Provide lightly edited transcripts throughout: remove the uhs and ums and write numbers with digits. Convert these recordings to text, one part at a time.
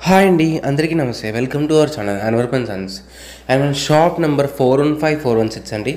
Hi అండి, అందరికీ నమస్తే. Welcome to our channel Anwarpan sons. And మన షాప్ నెంబర్ 415416 అండి.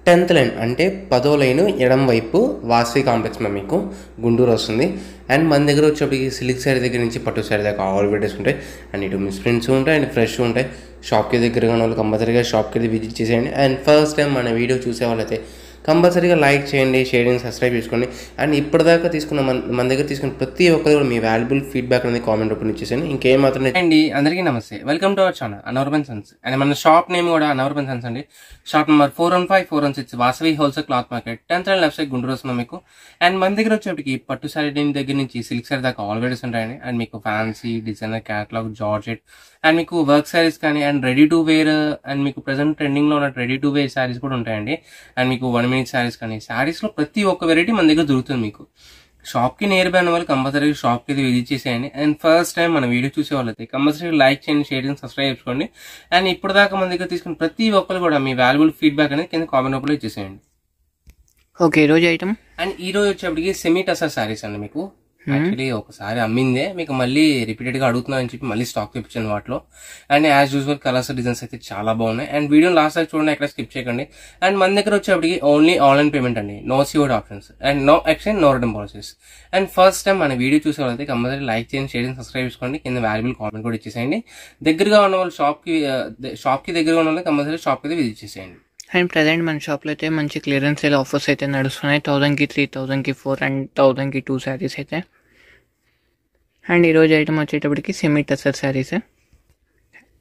10th లైన్ అంటే 10వ లైన్ ఎడం వైపు వాసవి కాంప్లెక్స్ మీకు గుంటూరు వస్తుంది. అండ్ మన దగ్గర వచ్చేప్పటికి సిల్క్ శారీ దగ్గర నుంచి పట్టు శారీ దాకా ఆల్ వెరైటీస్ ఉంటాయి. అండ్ ఇటు మిస్ ప్రింట్స్ ఉంటాయి అండ్ ఫ్రెష్ ఉంటాయి. షాప్కి దగ్గరగా ఉన్న వాళ్ళు కంపల్సరీగా షాప్కి వెళ్ళి విజిట్ చేసేయండి. అండ్ ఫస్ట్ టైం మన వీడియో చూసే వాళ్ళైతే కంపల్సరీగా లైక్ చేయండి, షేర్ చేయండి, సబ్స్క్రైబ్ చేసుకోండి. అండ్ ఇప్పటిదాకా తీసుకున్న మన దగ్గర తీసుకున్న ప్రతి ఒక్కరు కూడా మీ వాల్యుబుల్ ఫీడ్బ్యాక్ అనేది కామెంట్ రూపంలో ఇచ్చేసాను. ఇంకేం మాత్రం అండి. అందరికీ నమస్తే, welcome to our channel Anwarpan sons. And మన షాప్ నేమ్ కూడా అన్వర్పన్ సన్స్ అండి. Shop number 415416 Vasavi wholesale cloth market 10th line left side Guntur వస్తుంది మీకు. అండ్ మన దగ్గర వచ్చేప్పటికి పట్టు శారీ దగ్గర నుంచి సిల్క్ శారీ దాకా ఆల్ వెరైటీస్ ఉంటాయండి. అండ్ మీకు fancy designer catalogue georgette and మీకు వర్క్ శారీస్ కానీ and ready to wear and మీకు ప్రెసెంట్ ట్రెండింగ్ లో ఉన్న రెడీ టు వేర్ శారీస్ కూడా ఉంటాయండి. అండ్ మీకు 1 minute శారీస్ కానీ శారీస్ లో ప్రతి ఒక్క వెరైటీ మన దగ్గర దొరుకుతుంది. మీకు షాప్ కి నియర్ బై ఉన్న వాళ్ళు కంపల్సరీ షాప్ కి విజిట్ చేసేయండి. అండ్ ఫస్ట్ టైం మన వీడియో చూసే వాళ్ళైతే కంపల్సరీ లైక్ చేయండి, షేర్ చేయండి, సబ్స్క్రైబ్ చేసుకోండి. అండ్ ఇప్పటిదాకా మన దగ్గర తీసుకున్న ప్రతి ఒక్కరు కూడా మీ వాల్యుబుల్ ఫీడ్బ్యాక్ అనేది కింద కామెంట్ రూపంలో ఇచ్చేసేయండి. ఓకే, ఈరోజు ఐటమ్ అండ్ ఈ రోజు వచ్చేప్పటికి సెమీ టసర్ శారీస్ అండి. మీకు యాక్చువల్లీ ఒకసారి అమ్మిందే, మీకు మళ్ళీ రిపీటెడ్ గా అడుగుతున్నా అని చెప్పి మళ్ళీ స్టాక్ తెప్పించాను వాటిలో. And as usual colours designs అయితే చాలా బాగున్నాయి. అండ్ వీడియో లాస్ట్ సార్ చూడండి, ఎక్కడ స్కిప్ చేయకండి. అండ్ మన దగ్గర వచ్చేప్పటికి ఓన్లీ ఆన్లైన్ పేమెంట్ అండి, no COD options and no exchange, no return policies. And first time మన వీడియో చూసే వాళ్ళైతే కంపల్సరీ లైక్ చేయండి, షేర్ చేయండి, సబ్స్క్రైబ్ చేసుకోండి. కింద వాల్యుబుల్ కామెంట్ కూడా ఇచ్చేసేయండి. దగ్గరగా ఉన్న వాళ్ళు షాప్ కి దగ్గరగా ఉన్న వాళ్ళు కంపల్సరీ షాప్ కి విజిట్ చేసేయండి. అండ్ ప్రజెంట్ మన షాప్లో అయితే మంచి క్లియరెన్స్ సేల్ ఆఫర్స్ అయితే నడుస్తున్నాయి. 1000కి 3, 1000కి 4 అండ్ 1000కి 2 శారీస్ అయితే. అండ్ ఈరోజు ఐటమ్ వచ్చేటప్పటికి సెమీ టసర్ శారీస్.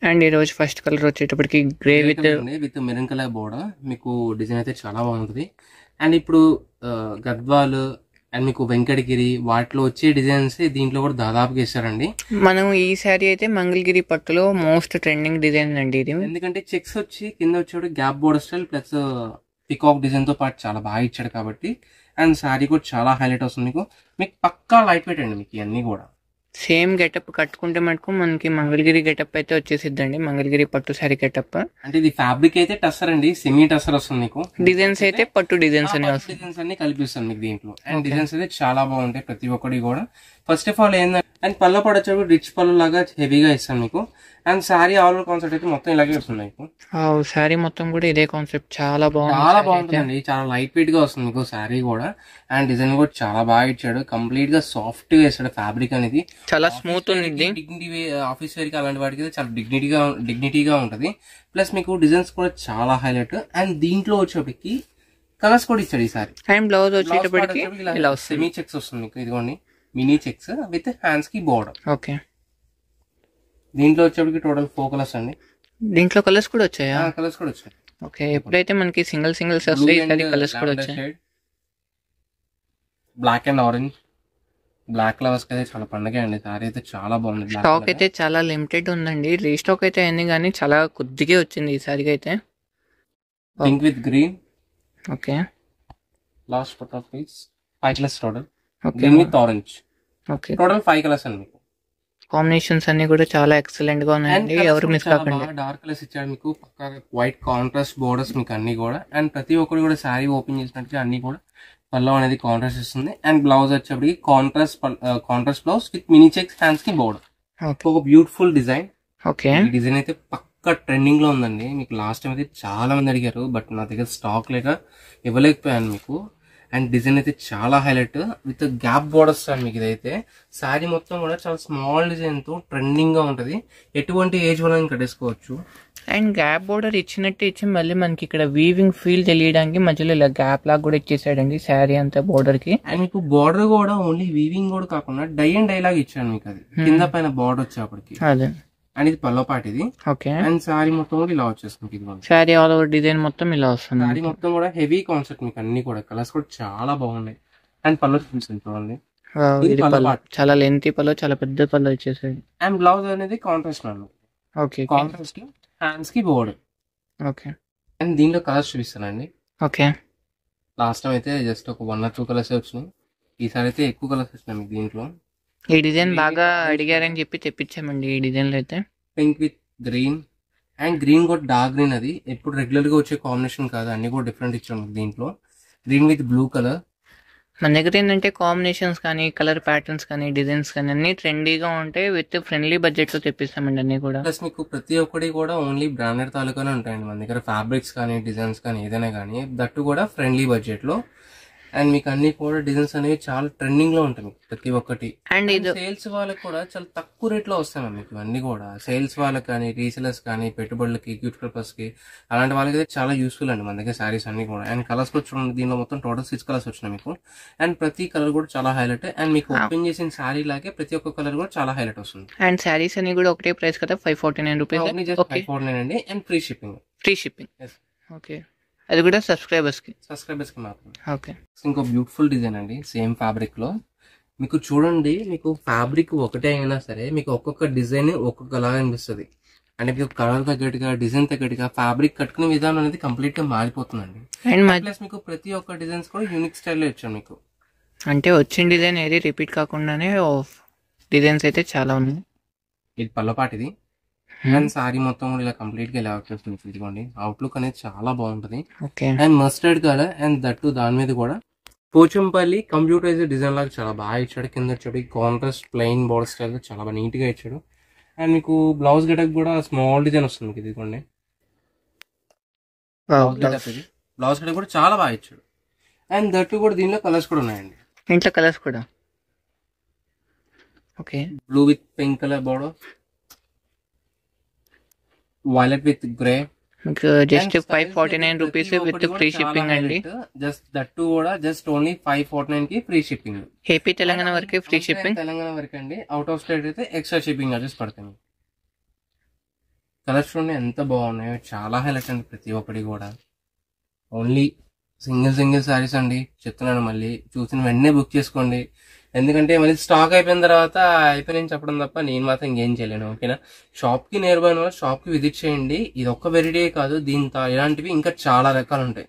అండ్ ఈరోజు ఫస్ట్ కలర్ వచ్చేటప్పటికి grey with maroon colour border. మీకు డిజైన్ అయితే చాలా బాగుంటుంది. అండ్ ఇప్పుడు గద్వాల్ అండ్ మీకు వెంకటగిరి వాటిలో వచ్చే డిజైన్స్ దీంట్లో కూడా దాదాపుగా ఇస్తారండి. మనం ఈ శారీ అయితే మంగళగిరి పట్టులో మోస్ట్ ట్రెండింగ్ డిజైన్ అండి ఇది. ఎందుకంటే చెక్స్ వచ్చి కింద వచ్చేప్పుడు gap border style plus peacock design తో పాటు చాలా బాగా ఇచ్చాడు కాబట్టి. అండ్ శారీ కూడా చాలా హైలైట్ వస్తుంది. మీకు పక్కా లైట్ వెయిట్ అండి. మీకు ఇవన్నీ కూడా సేమ్ గెటప్ కట్టుకుంటే మటుకు మనకి మంగళగిరి గెటప్ అయితే వచ్చేసిద్దండి, మంగళగిరి పట్టు శారీ గెటప్. అంటే ఇది ఫ్యాబ్రిక్ అయితే టసర్ అండి, సెమీ టసర్ వస్తుంది. మీకు డిజైన్స్ అయితే పట్టు డిజైన్స్ డిజైన్స్ అన్ని కల్పిస్తాను మీకు దీంట్లో. అండ్ డిజైన్స్ అయితే చాలా బాగుంటాయి ప్రతి ఒక్కటి కూడా. ఫస్ట్ ఆఫ్ ఆల్ ఏంటంటే అండ్ పళ్ళ పడొచ్చు రిచ్ పళ్ళు లాగా హెవీగా ఇస్తాను మీకు. And sari all over concept అయితే మొత్తం ఇలాగే వస్తుంది మీకు. శారీ మొత్తం కూడా ఇదే కాన్సెప్ట్, చాలా బాగుంటుందండి. చాలా లైట్ వెయిట్ గా వస్తుంది మీకు శారీ కూడా. అండ్ డిజైన్ కూడా చాలా బాగా ఇచ్చాడు, కంప్లీట్ గా సాఫ్ట్ గా ఇస్తాడు. ఫ్యాబ్రిక్ అనేది చాలా స్మూత్ ఉంది. డిగ్నిటీ ఆఫీస్ వేర్ కి అలాంటి వాటికి చాలా డిగ్నిటీగా ఉంటది. ప్లస్ మీకు డిజైన్స్ కూడా చాలా హైలైట్. అండ్ దీంట్లో వచ్చేప్పటికి కలర్స్ కూడా ఇచ్చాడు ఈసారి. అండ్ బ్లౌజ్ వచ్చేటప్పటికి సెమీ చెక్స్ వస్తుంది మీకు. ఇదిగోండి మినీ చెక్స్ విత్ హ్యాండ్స్ కి బోర్డర్. ఓకే, దీంట్లో వచ్చేప్పటికి టోటల్ 4 కలర్స్ అండి. దీంట్లో కలర్స్ కూడా వచ్చాయా? కలర్స్ కూడా వచ్చాయి. ఓకే, ఎప్పుడైతే మనకి సింగిల్స్ వస్తాయి కలర్స్ కూడా వచ్చాయి. Black and orange, black lovers అయితే చాలా పండుగ అండి. సారీ అయితే చాలా బాగుంది. స్టాక్ అయితే చాలా లిమిటెడ్ ఉందండి, రీస్టాక్ అయితే అయింది కానీ చాలా కొద్దిగా వచ్చింది ఈ సారికి అయితే. Pink with green. Okay, last photo of piece 5 colours total. Green with orange. Okay, total 5 colours అండి. మీకు కాంబినేషన్స్ అన్ని కూడా చాలా ఎక్సలెంట్ గా ఉన్నాయండి, ఎవరు మిస్ కాకండి. డార్క్ కలర్స్ ఇచ్చాడు మీకు, పక్కా వైట్ కాంట్రాస్ట్ బోర్డర్స్ మీకు అన్ని కూడా. అండ్ ప్రతి ఒక్కరు కూడా శారీ ఓపెన్ చేసినట్టుగా అన్ని కూడా పళ్ళు అనేది కాంట్రాస్ట్ ఇస్తుంది. అండ్ బ్లౌజ్ వచ్చేప్పటికి contrast blouse with mini checks hands కి బోర్డర్. ఒక బ్యూటిఫుల్ డిజైన్. ఓకే, ఈ డిజైన్ అయితే పక్కా ట్రెండింగ్ లో ఉందండి. మీకు లాస్ట్ టైం అయితే చాలా మంది అడిగారు, బట్ నా దగ్గర స్టాక్ లేక ఇవ్వలేకపోయాను మీకు. అండ్ డిజైన్ అయితే చాలా highlight with gap borders and మీకు ఇదైతే శారీ మొత్తం కూడా చాలా స్మాల్ డిజైన్ తో ట్రెండింగ్ గా ఉంటది. ఎటువంటి ఏజ్ వాళ్ళని కట్టేసుకోవచ్చు. అండ్ గ్యాప్ బోర్డర్ ఇచ్చినట్టు ఇచ్చి మళ్ళీ మనకి ఇక్కడ వీవింగ్ ఫీల్ తెలియడానికి మధ్యలో ఇలా గ్యాప్ లాగా కూడా ఇచ్చేసాడండి శారీ అంతా బోర్డర్ కి. అండ్ మీకు బోర్డర్ కూడా ఓన్లీ వీవింగ్ కూడా కాకుండా డై అండ్ డై లాగా ఇచ్చాను మీకు. అది కింద పైన బోర్డర్ వచ్చేప్పటికి అదే. అండ్ ఇది పల్లపాటి ఇది. ఓకే, అండ్ శారీ మొత్తం కూడా ఇలా వచ్చేస్తుంది. శారీ ఆల్ ఓవర్ డిజైన్ మొత్తం ఇలా వస్తుంది. శారీ మొత్తం కూడా హెవీ కాన్సెప్ట్ మీకు అన్ని కూడా. కలర్స్ కూడా చాలా బాగున్నాయి. అండ్ పళ్ళు చూడండి, చాలా లెంతీ పళ్ళు, చాలా పెద్ద పళ్ళు వచ్చేసాయి. అండ్ బ్లౌజ్ అనేది కాంట్రాస్ట్ అన్న. ఓకే, కాంట్రాస్ట్ హ్యాండ్స్ కి బోర్డర్. ఓకే, అండ్ దీంట్లో కలర్స్ చూపిస్తానండి. ఓకే, లాస్ట్ టైం అయితే జస్ట్ ఒక 1 or 2 కలర్స్ వచ్చినాయి. ఈసారి అయితే ఎక్కువ కలర్స్ వచ్చినాయి మీకు దీంట్లో. ఈ డిజైన్ బాగా అడిగారని చెప్పి తెప్పించామండి ఈ డిజైన్ లో అయితే. Pink with green. And green కూడా డార్క్ గ్రీన్, అది ఎప్పుడు రెగ్యులర్ గా వచ్చే కాంబినేషన్ కాదు, అన్ని కూడా డిఫరెంట్ ఇచ్చాము దీంట్లో. Green with blue colour. మన దగ్గర ఏంటంటే కాంబినేషన్స్ కానీ కలర్ ప్యాటర్న్స్ కానీ డిజైన్స్ కానీ అన్ని ట్రెండీగా ఉంటాయి. విత్ ఫ్రెండ్లీ బడ్జెట్ లో తెప్పిస్తామండి అన్ని కూడా. ప్లస్ మీకు ప్రతి ఒక్కటి కూడా ఓన్లీ బ్రాండెడ్ తాలూకానే ఉంటాయండి మన దగ్గర. ఫ్యాబ్రిక్స్ కానీ డిజైన్స్ కానీ ఏదైనా కానీ దట్టు కూడా ఫ్రెండ్లీ బడ్జెట్ లో. అండ్ మీకు అన్ని కూడా డిజైన్స్ అనేవి చాలా ట్రెండింగ్ లో ఉంటాయి మీకు ప్రతి ఒక్కటి. అండ్ ఇది సేల్స్ వాళ్ళకి కూడా చాలా తక్కువ రేట్ లో వస్తాయి మ్యామ్ మీకు ఇవన్నీ కూడా. సేల్స్ వాళ్ళకి కానీ రీసెలర్స్ కానీ పెట్టుబడులకి గిఫ్ట్ పర్పస్ కి అలాంటి వాళ్ళకి అయితే చాలా యూస్ఫుల్ అండి మన దగ్గర శారీస్ అన్ని కూడా. అండ్ కలర్స్ కూడా చూడండి, దీనిలో మొత్తం టోటల్ 6 కలర్స్ వచ్చినాయి మీకు. అండ్ ప్రతి కలర్ కూడా చాలా హైలైట్. అండ్ మీకు ఓపెన్ చేసిన శారీ లాగే ప్రతి ఒక్క కలర్ కూడా చాలా హైలైట్ వస్తుంది. అండ్ శారీస్ అన్ని కూడా ఒకటే ప్రైస్ కదా, 549 రూపీస్. 549 అండి. And free shipping. ఓకే, అది కూడా సబ్స్క్రైబర్స్ కి మాత్రం. ఓకే. ఇంకో బ్యూటిఫుల్ డిజైన్ అండి సేమ్ ఫ్యాబ్రిక్ లో. మీకు చూడండి, మీకు ఫ్యాబ్రిక్ ఒకటే అయినా సరే మీకు ఒక్కొక్క డిజైన్ ఒక్కొక్కలాగా అనిపిస్తుంది. అంటే మీకు కలర్ తగ్గట్టుగా డిజైన్ తగ్గట్టుగా ఫ్యాబ్రిక్ కట్టుకునే విధానం అనేది కంప్లీట్ గా మారిపోతుందండి. అండ్ ప్లస్ మీకు ప్రతి ఒక్క డిజైన్స్ కూడా యూనిక్ స్టైల్లో ఇచ్చాను మీకు. అంటే వచ్చిన డిజైన్ ఏది రిపీట్ కాకుండానే డిజైన్స్ అయితే చాలా ఉన్నాయి. ఇది పల్లపాటిది. అండ్ సారీ మొత్తం కూడా ఇలా కంప్లీట్ గా ఇలా వచ్చేస్తుంది. ఇదిగోండి, అవుట్లుక్ అనేది చాలా బాగుంటది. And mustard colour. And that దాని మీద కూడా పోచంపల్లి కంప్యూటరైజ్డ్ డిజైన్ లాగా చాలా బాగా ఇచ్చాడు. కింద వచ్చి కాంట్రాస్ట్ ప్లెయిన్ బోర్డర్ స్టైల్ చాలా బాగా నీట్ గా ఇచ్చాడు. అండ్ మీకు బ్లౌజ్ గెటప్ కూడా స్మాల్ డిజైన్ వస్తుంది మీకు. ఇదిగోండి, బ్లౌజ్ గెటప్ కూడా చాలా బాగా ఇచ్చాడు. అండ్ దట్టు కూడా దీనిలో కలర్స్ కూడా ఉన్నాయండి. ఇంట్లో కలర్స్ కూడా okay. Blue with pink colour border, violet with grey. మీకు just 549 rupees with free shipping అండి. జస్ట్ దట్టు కూడా జస్ట్ ఓన్లీ 549 కి ఫ్రీ షిప్పింగ్. ఏపీ తెలంగాణ వరకే ఫ్రీ షిప్పింగ్. తెలంగాణ వరకు అండి. అవుట్ ఆఫ్ స్టేట్ అయితే ఎక్స్ట్రా షిప్పింగ్ చార్జెస్ పడతాయి. కలర్స్ చూడండి ఎంత బాగున్నాయో, చాలా హైలైట్ అండి ప్రతి ఒక్కటి కూడా. ఓన్లీ సింగిల్ సారీస్ అండి చెప్తున్నాను. మళ్ళీ చూసిన వెంటనే బుక్ చేసుకోండి. ఎందుకంటే మళ్ళీ స్టాక్ అయిపోయిన తర్వాత అయిపోయిన చెప్పడం తప్ప నేను మాత్రం ఇంకేం చేయలేను. ఓకేనా, షాప్ కి నియర్ బై షాప్ కి విజిట్ చేయండి. ఇది ఒక్క వెరైటీ కాదు, దీంతో ఇలాంటివి ఇంకా చాలా రకాలు ఉంటాయి.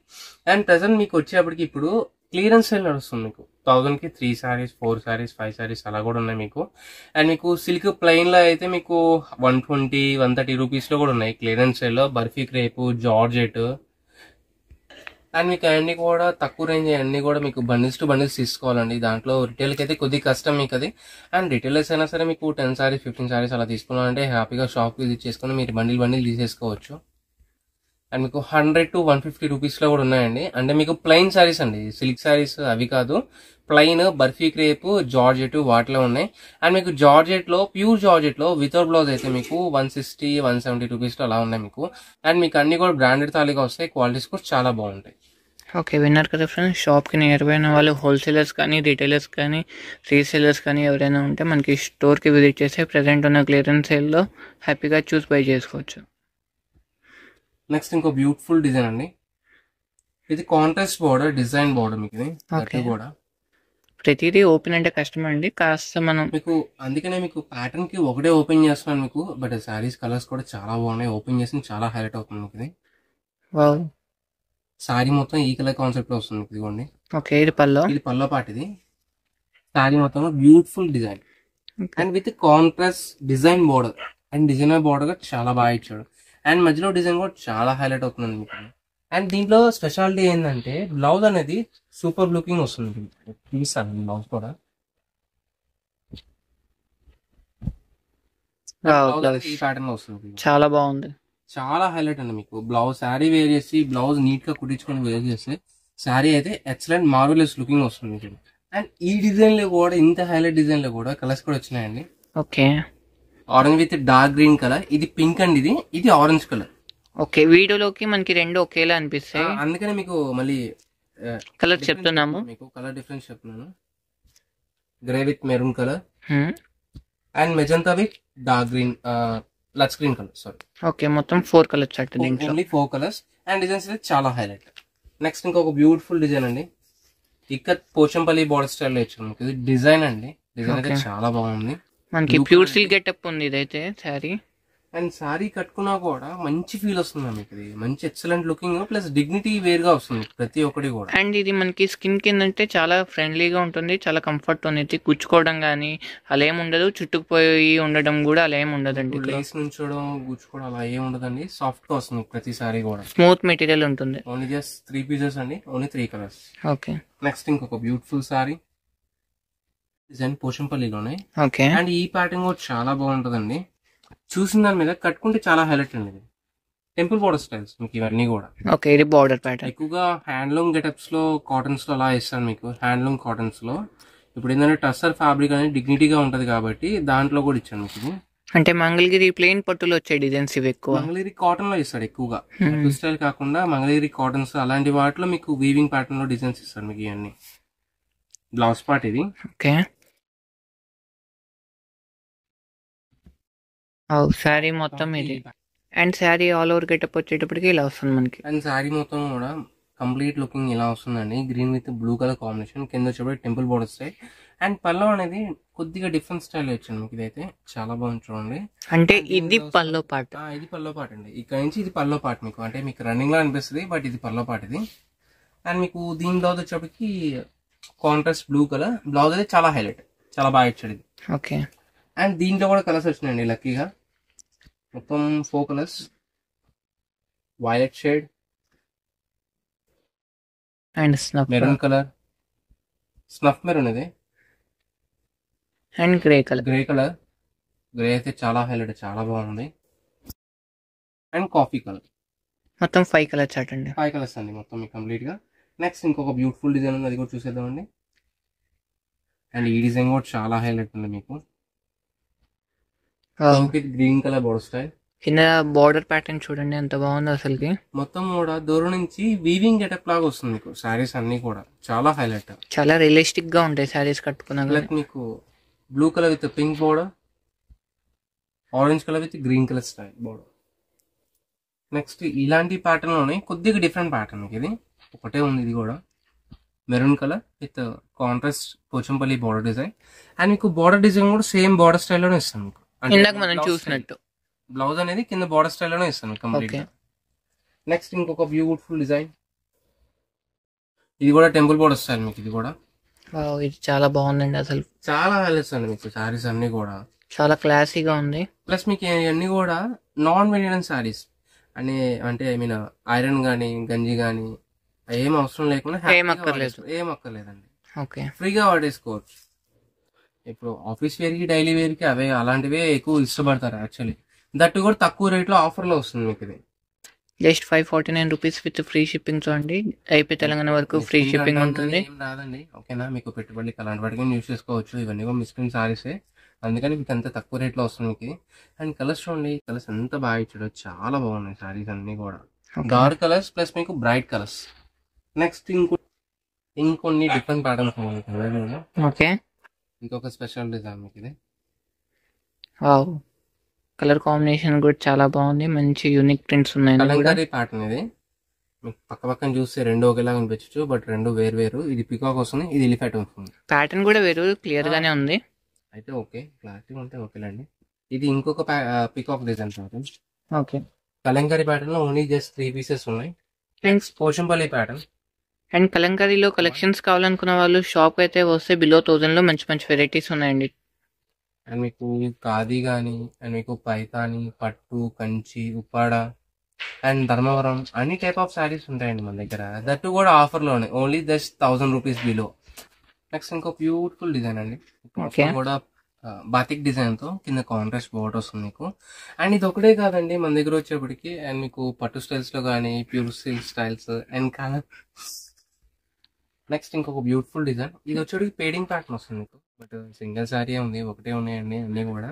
అండ్ ప్రెసెంట్ మీకు వచ్చేప్పటికి ఇప్పుడు క్లియరెన్స్ సేల్ నడుస్తుంది మీకు. 1000 కి 3 సారీస్, 4 సారీస్, 5 సారీస్ అలా కూడా ఉన్నాయి మీకు. అండ్ మీకు సిల్క్ ప్లెయిన్ లో అయితే మీకు 120, 130 రూపీస్ లో కూడా ఉన్నాయి క్లియరెన్స్ సేల్ లో. Barfi crepe, georgette. అండ్ మీకు అన్ని కూడా తక్కువ రేంజ్ అన్ని కూడా మీకు బండిల్స్ టు బండిల్స్ తీసుకోవాలండి. దాంట్లో రిటైల్కి అయితే కొద్దిగా కష్టం మీకు అది. అండ్ రిటైలర్స్ అయినా సరే మీకు 10 సారీస్ 15 సారీస్ అలా తీసుకున్నారంటే హ్యాపీగా షాప్ విజిట్ చేసుకుని మీరు బండిల్ తీసేసుకోవచ్చు. అండ్ మీకు 100 to 150 రూపీస్ లో కూడా ఉన్నాయండి. అంటే మీకు ప్లెయిన్ సారీస్ అండి, సిల్క్ సారీస్ అవి కాదు. ప్లెయిన్ బర్ఫీ క్రేప్, జార్జెట్ వాటిలో ఉన్నాయి. అండ్ మీకు జార్జెట్ లో ప్యూర్ జార్జెట్ లో వితౌట్ బ్లౌజ్ అయితే మీకు 160, 170 రూపీస్ లో అలా ఉన్నాయి మీకు. అండ్ మీకు అన్ని కూడా బ్రాండెడ్ తాలిగా వస్తాయి. క్వాలిటీస్ కూడా చాలా బాగుంటాయి. ఓకే, విన్నారు కదా ఫ్రెండ్స్. షాప్కి నియర్ బై ఉన్న వాళ్ళు హోల్సేలర్స్ కానీ రీటైలర్స్ కానీ రీసేలర్స్ కానీ ఎవరైనా ఉంటే మనకి స్టోర్కి విజిట్ చేస్తే ప్రజెంట్ ఉన్న క్లియరెన్స్ సేల్లో హ్యాపీగా చూస్ బై చేసుకోవచ్చు. నెక్స్ట్ ఇంకో బ్యూటిఫుల్ డిజైన్ అండి. ఇది కాంట్రాస్ట్ బోర్డర్, డిజైన్ బోర్డర్ మీకు. ఇది కూడా ప్రతిదీ ఓపెన్ అంటే కష్టం అండి, కాస్త మనం మీకు అందుకనే మీకు ప్యాటర్న్ కి ఒకటే ఓపెన్ చేస్తున్నాను మీకు. బట్ సారీస్ కలర్స్ కూడా చాలా బాగున్నాయి. ఓపెన్ చేసి చాలా హైలైట్ అవుతుంది మీకు. ఇది సారీ మొత్తం ఈ కలర్ కాన్సెప్ట్ లో వస్తుంది. ఇదిగోండి, ఓకే. ఇది పల్లో పాటిది. సారీ మొత్తం beautiful design and with contrast design border. And designer border చాలా బాగా ఇచ్చాడు. అండ్ మధ్యలో డిజైన్ కూడా చాలా హైలైట్ అవుతుంది మీకు. అండ్ దీంట్లో స్పెషాలిటీ ఏంటంటే బ్లౌజ్ అనేది సూపర్ లుకింగ్ వస్తుంది. చూపిస్తాను బ్లౌజ్ కూడా. ఈ ప్యాటర్న్ లో వస్తుంది, చాలా బాగుంది, చాలా హైలైట్ అండి మీకు. బ్లౌజ్ శారీ వేర్ చేసి బ్లౌజ్ నీట్ గా కుట్టించుకొని వేర్ చేస్తే శారీ అయితే ఎక్సలెంట్ మార్వెలస్ లుకింగ్ వస్తుంది మీకు. అండ్ ఈ డిజైన్ లో కూడా ఇంత హైలైట్ డిజైన్ లో కూడా కలర్స్ కూడా వచ్చినాయండి. Okay, orange with dark green colour. ఇది పింక్ అండి, ఇది ఆరెంజ్ కలర్. ఓకే, వీడియోలోకి మనకి రెండు ఒకేలా అనిపిస్తాయి, అందుకనే మీకు మళ్ళీ కలర్ చెప్తున్నాము. మీకు కలర్ డిఫరెన్స్ చెప్తున్నాను. Grey with maroon colour and magenta with dark green, lunch green colour. Sorry, okay, మొత్తం 4 కలర్స్ దీంట్లో. Only 4 colours. అండ్ డిజైన్స్ అయితే చాలా హైలైట్. నెక్స్ట్ ఇంకొక బ్యూటిఫుల్ డిజైన్ అండి. ఇక్కడ పోచంపల్లి బోర్డర్ స్టైల్ లో ఇచ్చాము. ఇది డిజైన్ అండి. డిజైన్ అయితే చాలా బాగుంది. మనకి ప్యూర్ సిల్క్ గెటప్ ఉంది ఇదైతే శారీ. అండ్ సారీ కట్టుకున్నా కూడా మంచి ఫీల్ వస్తుంది మీకు. ఇది మంచి excellent looking plus dignity wear గా వస్తుంది ప్రతి ఒక్కటి కూడా. అండ్ ఇది మనకి స్కిన్ కింద అంటే చాలా ఫ్రెండ్లీగా ఉంటుంది, చాలా కంఫర్ట్ ఉంది. కూర్చుకోవడం కానీ అలా ఏమి ఉండదు, చుట్టుకుపోయి ఉండడం కూడా అలా ఏమి ఉండదండి. లేస్ నుంచోడం కూర్చుకోవడం అలా ఏమి ఉండదండి, సాఫ్ట్ గా వస్తుంది ప్రతి సారీ కూడా. స్మూత్ మెటీరియల్ ఉంటుంది. ఓన్లీ జస్ట్ 3 పీసెస్ అండి, ఓన్లీ 3 కలర్స్. ఓకే. నెక్స్ట్ ఇంకొక బ్యూటిఫుల్ సారీ డిజైన్ పోచంపల్లిలోనే. ఓకే. అండ్ ఈ ప్యాటర్న్ కూడా చాలా బాగుంటదండి. చూసిన దాని మీద కట్టుకుంటే చాలా హైలైట్ అండి. ఇది టెంపుల్ బోర్డర్ స్టైల్స్ మీకు ఇవన్నీ కూడా. ఓకే, ఇది బార్డర్ ప్యాటర్న్. ఎక్కువగా హ్యాండ్లూమ్ గెటప్స్ లో కాటన్స్ లో అలా ఇస్తాను మీకు. హ్యాండ్లూమ్ కాటన్స్ లో ఇప్పుడు ఏంటంటే టస్సర్ ఫ్యాబ్రిక్ అనేది డిగ్నిటీగా ఉంటది కాబట్టి దాంట్లో కూడా ఇచ్చాను మీకు. అంటే మంగళగిరి ప్లెయిన్ పట్టులో వచ్చే డిజైన్స్ ఇవి ఎక్కువ. మంగళగిరి కాటన్ లో ఇస్తాడు ఎక్కువగా, స్టైల్ కాకుండా మంగళగిరి కాటన్స్ అలాంటి వాటిలో మీకు వీవింగ్ ప్యాటర్న్ లో డిజైన్స్ ఇస్తాడు మీకు. ఇవన్నీ బ్లౌజ్ పార్ట్ ఇది. ఓకే. శారీ మొత్తం ఇది. And sari all over getup వచ్చేటప్పటికి ఇలా వస్తుంది మనకి. అండ్ శారీ మొత్తం కూడా కంప్లీట్ లుకింగ్ ఇలా వస్తుందండి. Green with blue colour combination, కింద వచ్చేటప్పుడు టెంపుల్ బోర్డర్ స్టైల్. అండ్ పల్లో అనేది కొద్దిగా డిఫరెంట్ స్టైల్ వచ్చింది మీకు. ఇదైతే చాలా బాగుంది చూడండి. అంటే ఇది పల్లో పార్ట్. ఇది పల్లో పార్ట్ అండి. ఇక్కడ నుంచి ఇది పల్లో పార్ట్ మీకు. అంటే మీకు రన్నింగ్ లో అనిపిస్తుంది బట్ ఇది పల్లో పార్ట్ ఇది. అండ్ మీకు దీని బ్లౌజ్ వచ్చేటప్పటికి కాంట్రాస్ట్ బ్లూ కలర్ బ్లౌజ్ అయితే చాలా హైలైట్, చాలా బాగా ఇచ్చాడు ఇది. ఓకే. అండ్ దీంట్లో కూడా కలర్స్ వచ్చినాయండి లక్కీగా. మొత్తం 4 colours. Violet shade and snuff maroon colour, snuff maroon ఇది. And grey colour. Grey colour, grey అయితే చాలా హైలైట్, చాలా బాగుంది. And coffee colour. మొత్తం 5 కలర్స్ అండి. 5 కలర్స్ అండి మొత్తం మీకు కంప్లీట్ గా. నెక్స్ట్ ఇంకొక బ్యూటిఫుల్ డిజైన్ ఉంది, అది కూడా చూసేద్దామండి. అండ్ ఈ డిజైన్ కూడా చాలా హైలైట్ ఉంది మీకు. Green colour border style. కింద బార్డర్ ప్యాటర్న్ చూడండి ఎంత బాగుంది అసలుకి. మొత్తం కూడా దూరం నుంచి వీవింగ్ గెటప్ లాగా వస్తుంది మీకు. సారీస్ అన్ని కూడా చాలా హైలైట్, చాలా రియలిస్టిక్ గా ఉంటాయి సారీస్ కట్టుకున్నా. మీకు blue colour with pink border, orange colour with green colour style border. Next ఇలాంటి ప్యాటర్న్ లోనే కొద్దిగా డిఫరెంట్ ప్యాటర్న్ ఇది. ఒకటే ఉంది ఇది కూడా, maroon colour with contrast Pochampally border design. And మీకు బోర్డర్ డిజైన్ కూడా సేమ్ బోర్డర్ స్టైల్లోనే ఇస్తాను మీకు. ఇందాక మనం చూసినట్టు బ్లౌజ్ అనేది కింద బోర్డర్ స్టైల్లోనే ఇస్తాను కంప్లీట్. నెక్స్ట్ ఇంకొక బ్యూటిఫుల్ డిజైన్, ఇది కూడా టెంపుల్ బోర్డర్ స్టైల్ మీకు. ఇది కూడా ఇది చాలా బాగుందండి అసలు. చాలా హైలైట్స్ అండి మీకు. సారీస్ అన్ని కూడా చాలా క్లాసీగా ఉంది. ప్లస్ మీకు ఇవన్నీ కూడా నాన్ మెయింటెనెన్స్ సారీస్ అని, అంటే ఐ మీన్ ఐరన్ గానీ గంజి గానీ ఏం అవసరం లేకుండా ఏం అక్కర్లేదండి. ఓకే, ఫ్రీగా వాడేసుకోవచ్చు. ఇప్పుడు ఆఫీస్ వేర్ కి డైలీ వేర్ కి అవే అలాంటివే ఎక్కువ ఇష్టపడతారు యాక్చువల్లీ. దట్టు కూడా తక్కువ రేట్ లో ఆఫర్ లో వస్తుంది మీకు. ఇది just 549 rupees with free shipping. చూడండి ఐపీ తెలంగాణ వరకు ఫ్రీ షిప్పింగ్ ఉంటుంది. ఏం రాదండి, ఓకేనా. మీకు పెట్టుబడికి అలాంటి వాటికి యూస్ చేసుకోవచ్చు. ఇవన్నీ కూడా మిస్ప్రింట్ సారీసే, అందుకని మీకు అంత తక్కువ రేట్ లో వస్తుంది మీకు. అండ్ కలర్స్ చూడండి, కలర్స్ ఎంత బాగా ఇచ్చాడో, చాలా బాగున్నాయి సారీస్ అన్ని కూడా. డార్క్ కలర్స్ ప్లస్ మీకు బ్రైట్ కలర్స్. నెక్స్ట్ ఇంకొన్ని డిఫరెంట్ ప్యాటర్న్స్ ఉన్నాయి. ఓకే, ఇంకొక స్పెషల్ డిజైన్ మీకు. ఇది కలర్ కాంబినేషన్ కూడా చాలా బాగుంది, మంచి యూనిక్ ప్రింట్స్ ఉన్నాయి. కలంకారీ ప్యాటర్న్ ఇది. మీకు పక్క పక్కన చూస్తే రెండు ఒకేలా కనిపించచ్చు, బట్ రెండు వేరు వేరు. ఇది పికాక్ వస్తుంది, ఇది ఎలిఫెంట్ వస్తుంది. ప్యాటర్న్ కూడా వేరు, క్లియర్ గానే ఉంది. అయితే ఓకే, క్లారిటీ ఉంటే ఓకేలండి. ఇది ఇంకొక peacock design pattern. Okay, Kalamkari pattern లో ఓన్లీ జస్ట్ 3 పీసెస్ ఉన్నాయి. పోచంపల్లి ప్యాటర్న్. అండ్ కలంకారీలో కలెక్షన్స్ కావాలనుకున్న వాళ్ళు షాప్ అయితే వస్తే బిలో 1000 లో మంచి మంచి వెరైటీస్ ఉన్నాయండి. అండ్ మీకు ఖాదీ కానీ, అండ్ మీకు పైతాని, పట్టు, కంచి, ఉప్పాడ అండ్ ధర్మవరం అన్ని టైప్ ఆఫ్ శారీస్ ఉంటాయండి మన దగ్గర. దట్టు కూడా ఆఫర్లోనే, only just 1000 rupees below. Next ఇంకో బ్యూటిఫుల్ డిజైన్ అండి, కూడా బాతిక్ డిజైన్ తో కింద కాంట్రాస్ట్ బోర్డర్ వస్తుంది మీకు. అండ్ ఇది ఒకటే కాదండి మన దగ్గర వచ్చేప్పటికి. అండ్ మీకు పట్టు స్టైల్స్ లో కానీ, pure silk styles and colour. Next ఇంకొక బ్యూటిఫుల్ డిజైన్, ఇది వచ్చేటికి పేడింగ్ ప్యాటర్న్ వస్తుంది మీకు. బట్ సింగిల్ శారీ ఉంది, ఒకటే ఉన్నాయండి అన్ని కూడా.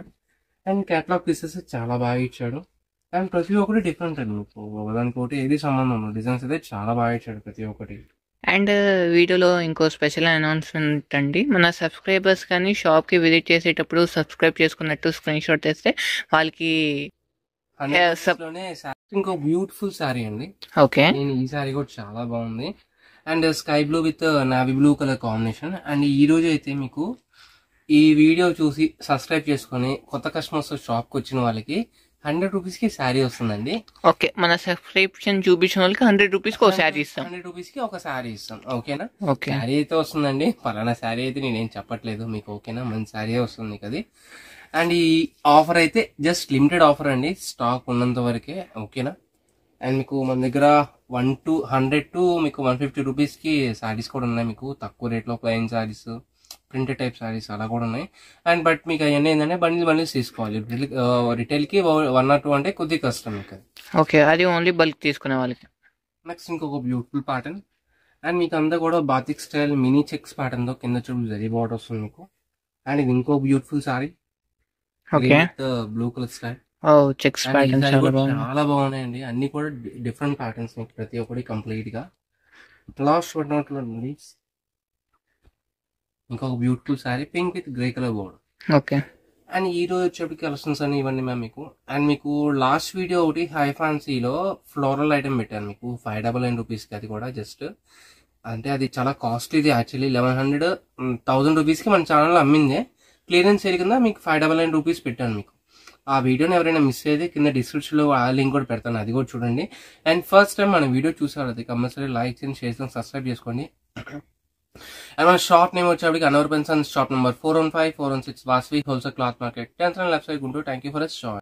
అండ్ క్యాటలాగ్ పీసెస్ చాలా బాగా ఇచ్చాడు. అండ్ ప్రతి ఒక్కటి డిఫరెంట్ అండి మీకు, ఒకదానికి ఒకటి ఏది సంబంధం. డిజైన్స్ అయితే చాలా బాగా ఇచ్చాడు ప్రతి ఒక్కటి. అండ్ వీడియోలో ఇంకో స్పెషల్ అనౌన్స్మెంట్ అండి, మన సబ్స్క్రైబర్స్ కానీ షాప్కి విజిట్ చేసేటప్పుడు సబ్స్క్రైబ్ చేసుకున్నట్టు స్క్రీన్ షాట్ తెస్తే వాళ్ళకి ఇంకో బ్యూటిఫుల్ శారీ అండి. ఓకే, నేను ఈ శారీ కూడా చాలా బాగుంది. And sky blue with navy blue colour combination. And ఈ రోజు అయితే మీకు ఈ వీడియో చూసి సబ్స్క్రైబ్ చేసుకొని కొత్త కస్టమర్స్ షాప్కి వచ్చిన వాళ్ళకి 100 రూపీస్కి శారీ వస్తుందండి. ఓకే, మన సబ్స్క్రిప్షన్ చూపించిన వాళ్ళకి 100 రూపీస్కి ఒక శారీ ఇస్తాం. 100 రూపీస్కి ఒక శారీ ఇస్తాం. ఓకేనా? ఓకే, శారీ అయితే వస్తుందండి, పలానా శారీ అయితే నేనేం చెప్పట్లేదు మీకు. ఓకేనా? మంచి శారీ వస్తుంది మీకు అది. అండ్ ఈ ఆఫర్ అయితే జస్ట్ లిమిటెడ్ ఆఫర్ అండి, స్టాక్ ఉన్నంత వరకే. ఓకేనా? అండ్ మీకు మన దగ్గర 100 టు మీకు 150 రూపీస్కి శారీస్ కూడా ఉన్నాయి. మీకు తక్కువ రేట్లో plain saris, printed type saris అలా కూడా ఉన్నాయి. అండ్ బట్ మీకు అవన్నీ ఏంటంటే బండిల్స్ తీసుకోవాలి. రిటైల్కి 1 or 2 అంటే కొద్దిగా కష్టం మీకు అది. ఓకే, అది ఓన్లీ బల్క్ తీసుకునే వాళ్ళకి. నెక్స్ట్ ఇంకొక బ్యూటిఫుల్ ప్యాటర్న్, అండ్ మీకు అంతా కూడా బాతిక్ స్టైల్ మినీ చెక్స్ ప్యాటర్న్తో కింద చూడు జరీ బార్డర్ వస్తుంది మీకు. అండ్ ఇది ఇంకో beautiful sari, okay, blue colour style. ఓ చెక్స్ ప్యాటర్న్ చాలా బాగున్నాయండి, అన్ని కూడా డిఫరెంట్ ప్యాటర్న్స్ మీకు ప్రతి ఒక్కటి కంప్లీట్ గా. లాస్ట్ బట్ నాట్ లీస్ట్ ఇంకొక beautiful sorry pink with grey colour border. Okay, and ఈ రోజు వచ్చేప్పటికి కలెక్షన్స్ అని ఇవన్నీ మ్యామ్ మీకు. అండ్ మీకు లాస్ట్ వీడియో ఒకటి హై ఫ్యాన్సీలో ఫ్లోరల్ ఐటమ్ పెట్టాను మీకు 599 రూపీస్కి. అది కూడా జస్ట్ అంటే అది చాలా కాస్ట్లీది యాక్చువల్లీ. 1100 రూపీస్కి మన ఛానల్లో అమ్మిందే. క్లియరెన్స్ సేల్ కింద మీకు 599 రూపీస్ పెట్టాను మీకు. ఆ వీడియోని ఎవరైనా మిస్ అయితే కింద డిస్క్రిప్షన్లో ఆ లింక్ కూడా పెడతాను, అది కూడా చూడండి. అండ్ ఫస్ట్ టైం మన వీడియో చూసారు అది కంపల్సరీ లైక్ చేయండి, షేర్ చేయండి, సబ్స్క్రైబ్ చేసుకోండి. అండ్ మన షాప్ నేమ్ వచ్చేప్పటికి Anwar pens and shop number 415-416 Vasavi wholesale cloth market, 10th left side Guntur. Thank you for S shop.